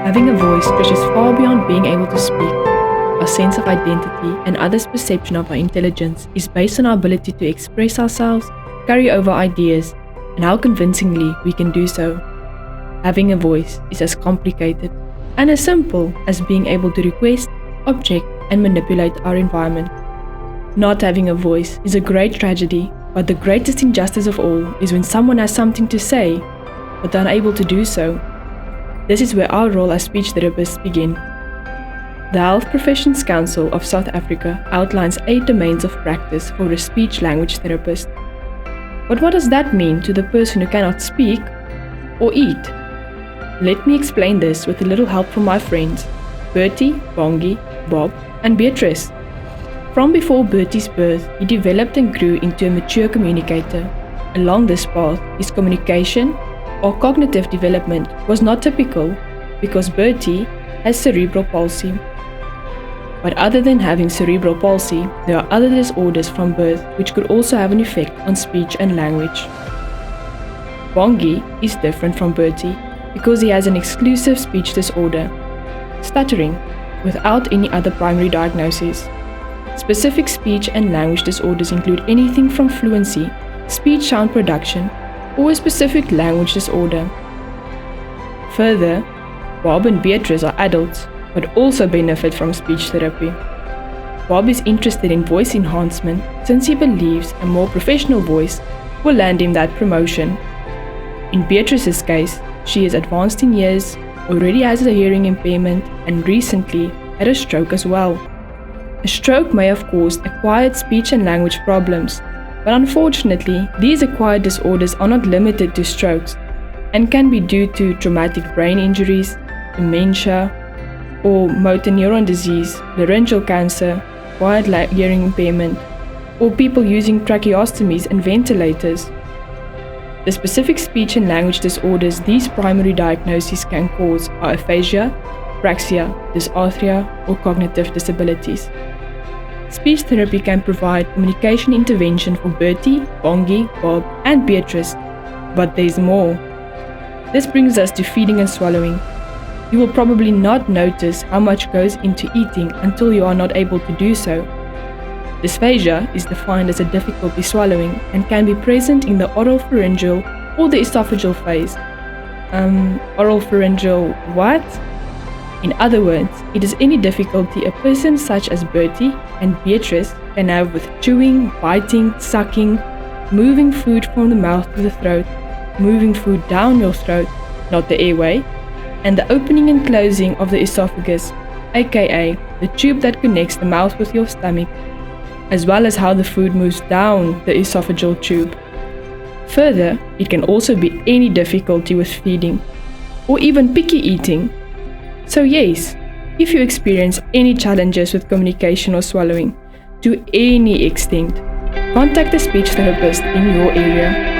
Having a voice stretches far beyond being able to speak. Our sense of identity and others' perception of our intelligence is based on our ability to express ourselves, carry over ideas, and how convincingly we can do so. Having a voice is as complicated and as simple as being able to request, object, and manipulate our environment. Not having a voice is a great tragedy, but the greatest injustice of all is when someone has something to say, but they're unable to do so. This is where our role as speech therapists begin. The Health Professions Council of South Africa outlines 8 domains of practice for a speech-language therapist. But what does that mean to the person who cannot speak or eat? Let me explain this with a little help from my friends, Bertie, Bongi, Bob, and Beatrice. From before Bertie's birth, he developed and grew into a mature communicator. Along this path, his communication or cognitive development was not typical because Bertie has cerebral palsy. But other than having cerebral palsy, there are other disorders from birth which could also have an effect on speech and language. Bongi is different from Bertie because he has an exclusive speech disorder, stuttering, without any other primary diagnosis. Specific speech and language disorders include anything from fluency, speech sound production, or a specific language disorder. Further, Bob and Beatrice are adults, but also benefit from speech therapy. Bob is interested in voice enhancement since he believes a more professional voice will land him that promotion. In Beatrice's case, she is advanced in years, already has a hearing impairment, and recently had a stroke as well. A stroke may have caused acquired speech and language problems, but unfortunately, these acquired disorders are not limited to strokes and can be due to traumatic brain injuries, dementia, or motor neuron disease, laryngeal cancer, acquired hearing impairment, or people using tracheostomies and ventilators. The specific speech and language disorders these primary diagnoses can cause are aphasia, praxia, dysarthria, or cognitive disabilities. Speech therapy can provide communication intervention for Bertie, Bongi, Bob, and Beatrice, but there's more. This brings us to feeding and swallowing. You will probably not notice how much goes into eating until you are not able to do so. Dysphagia is defined as a difficulty swallowing and can be present in the oropharyngeal or the esophageal phase. Oropharyngeal what? In other words, it is any difficulty a person such as Bertie and Beatrice can have with chewing, biting, sucking, moving food from the mouth to the throat, moving food down your throat, not the airway, and the opening and closing of the esophagus, aka the tube that connects the mouth with your stomach, as well as how the food moves down the esophageal tube. Further, it can also be any difficulty with feeding, or even picky eating. So yes, if you experience any challenges with communication or swallowing, to any extent, contact a speech therapist in your area.